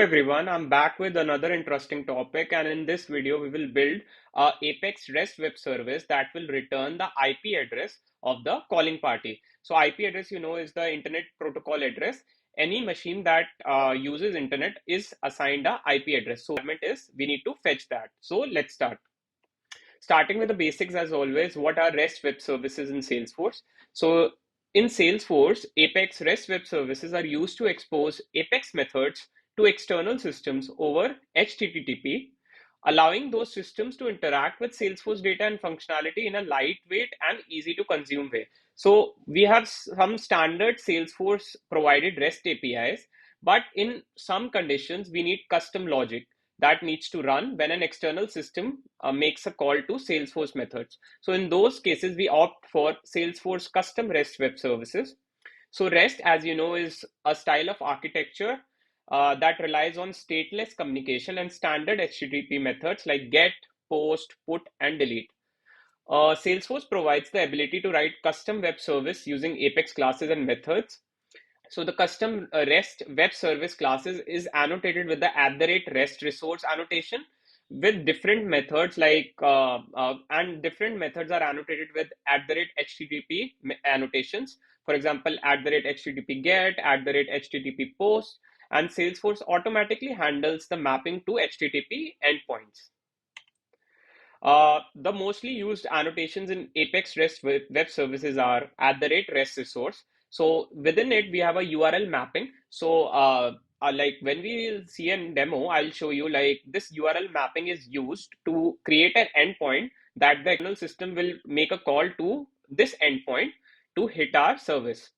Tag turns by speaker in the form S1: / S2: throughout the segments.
S1: Everyone, I'm back with another interesting topic, and in this video, we will build a Apex REST web service that will return the IP address of the calling party. So, IP address, is the Internet Protocol address. Any machine that uses internet is assigned a IP address. So, requirement is we need to fetch that. So, let's start. Starting with the basics as always, what are REST web services in Salesforce? So in Salesforce, Apex REST web services are used to expose Apex methods to external systems over HTTP, allowing those systems to interact with Salesforce data and functionality in a lightweight and easy to consume way. So we have some standard Salesforce provided REST APIs, but in some conditions, we need custom logic that needs to run when an external system makes a call to Salesforce methods. So in those cases, we opt for Salesforce custom REST web services. So REST, as you know, is a style of architecture that relies on stateless communication and standard HTTP methods like get, post, put, and delete. Salesforce provides the ability to write custom web service using Apex classes and methods. So the custom REST web service classes is annotated with the @REST resource annotation with different methods and different methods are annotated with @HTTP annotations. For example, @HTTP get, @HTTP post, and Salesforce automatically handles the mapping to HTTP endpoints. The mostly used annotations in Apex REST web services are @REST resource. So within it, we have a URL mapping. So like when we see a demo, I'll show you like this URL mapping is used to create an endpoint that the external system will make a call to this endpoint to hit our service.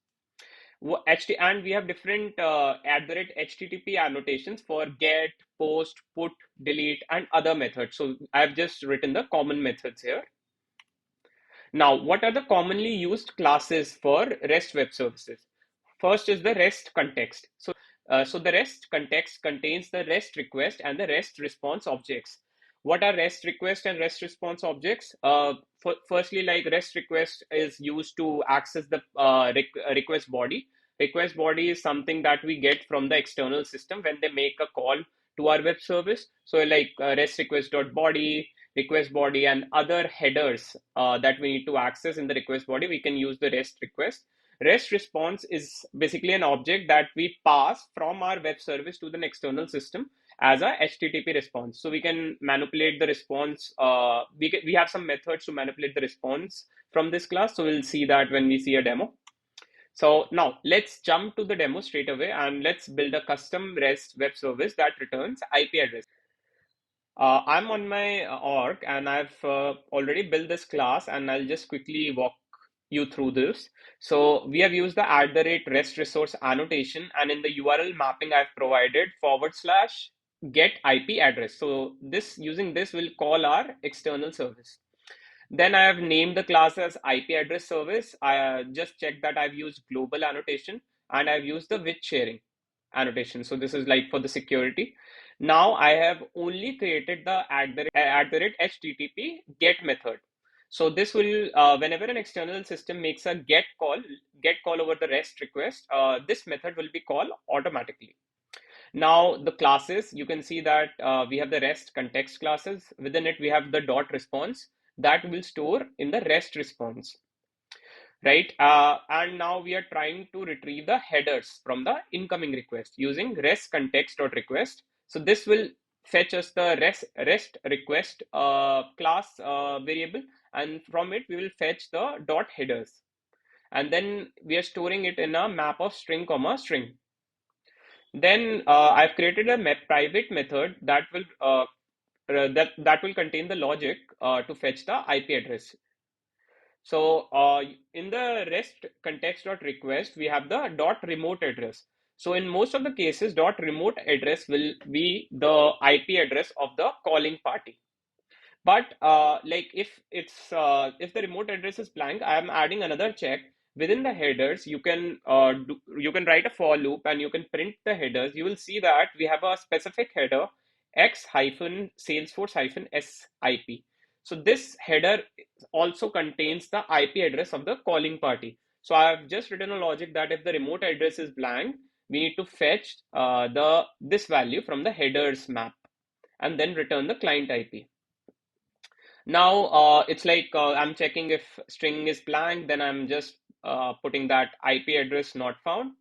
S1: And we have different @HTTP annotations for get, post, put, delete, and other methods. So I've just written the common methods here. Now, what are the commonly used classes for REST web services? First is the REST context. So the REST context contains the REST request and the REST response objects. What are REST request and REST response objects? Firstly, like REST request is used to access the request body. Request body is something that we get from the external system when they make a call to our web service. So like REST request.body, request body, and other headers that we need to access in the request body, we can use the REST request. REST response is basically an object that we pass from our web service to the external system as a HTTP response. So we can manipulate the response. We have some methods to manipulate the response from this class. So we'll see that when we see a demo. So now let's jump to the demo straight away and let's build a custom REST web service that returns IP address. I'm on my org and I've already built this class and I'll just quickly walk you through this. So we have used the @REST resource annotation, and in the URL mapping I've provided /get IP address. So this using this will call our external service. Then I have named the class as IP address service. I just checked that I've used global annotation and I've used the with sharing annotation. So this is like for the security. Now I have only created the @HTTP get method. So this will, whenever an external system makes a get call over the REST request, this method will be called automatically. Now the classes, you can see that we have the REST context classes. Within it, we have the dot response that will store in the REST response, right? And now we are trying to retrieve the headers from the incoming request using REST context dot request. So this will fetch us the REST request class variable, and from it we will fetch the dot headers, and then we are storing it in a map of string comma string. Then I've created a private method that will contain the logic to fetch the IP address. So in the REST context.request, we have the .remote address. So in most of the cases, .remote address will be the IP address of the calling party. But like if the remote address is blank, I am adding another check. Within the headers, you can write a for loop and you can print the headers. You will see that we have a specific header x hyphen Salesforce hyphen SIP. So this header also contains the IP address of the calling party. So I have just written a logic that if the remote address is blank, we need to fetch this value from the headers map and then return the client IP. Now it's like I'm checking if string is blank, then I'm just putting that IP address not found.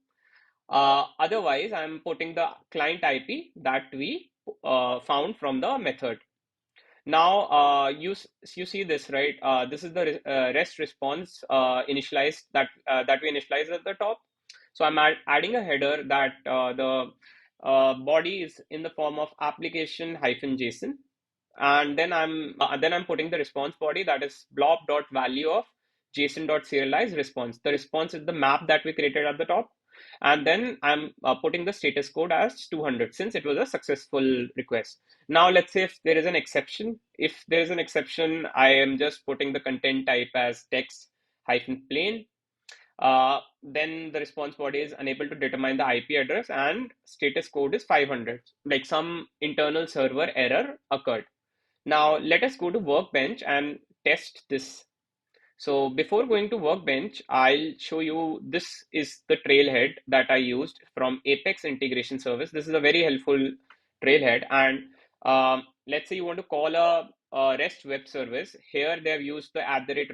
S1: Otherwise, I'm putting the client IP that we found from the method. Now you see this, right? This is the REST response initialized that we initialized at the top. So I'm adding a header that the body is in the form of application hyphen JSON, and then I'm putting the response body, that is blob dot value of JSON dot serialize response. The response is the map that we created at the top, and then I'm putting the status code as 200 since it was a successful request. Now let's say if there is an exception. If there is an exception, I am just putting the content type as text hyphen plain. Then the response body is unable to determine the IP address and status code is 500. Like some internal server error occurred. Now let us go to Workbench and test this. So before going to Workbench, I'll show you, this is the trailhead that I used from Apex Integration Service. This is a very helpful trailhead. And let's say you want to call a REST web service. Here they have used the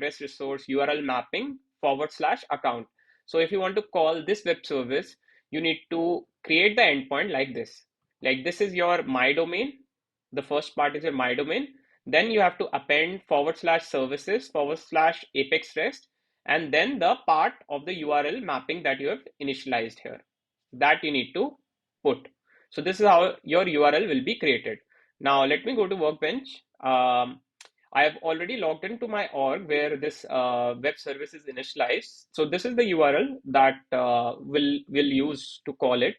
S1: @REST resource URL mapping / account. So if you want to call this web service, you need to create the endpoint like this. Like this is your my domain. The first part is your my domain. Then you have to append /services /apex rest, and then the part of the URL mapping that you have initialized here, that you need to put. So this is how your URL will be created. Now let me go to Workbench. I have already logged into my org where this web service is initialized. So this is the URL that we'll use to call it.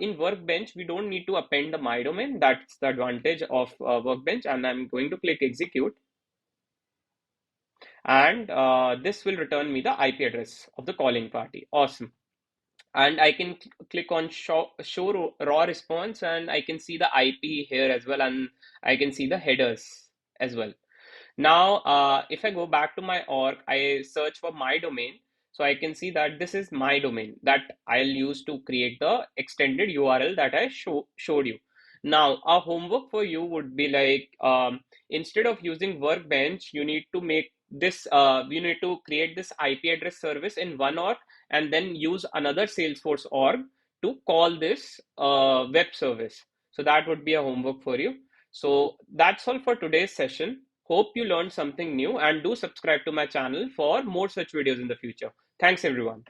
S1: In Workbench, we don't need to append the my domain. That's the advantage of Workbench. And I'm going to click execute. And this will return me the IP address of the calling party. Awesome. And I can click on show raw response, and I can see the IP here as well. And I can see the headers as well. Now, if I go back to my org, I search for my domain. So I can see that this is my domain that I'll use to create the extended URL that I showed you. Now, our homework for you would be like, instead of using Workbench, you need to make this, you need to create this IP address service in one org and then use another Salesforce org to call this web service. So that would be a homework for you. So that's all for today's session. Hope you learned something new, and do subscribe to my channel for more such videos in the future. Thanks everyone.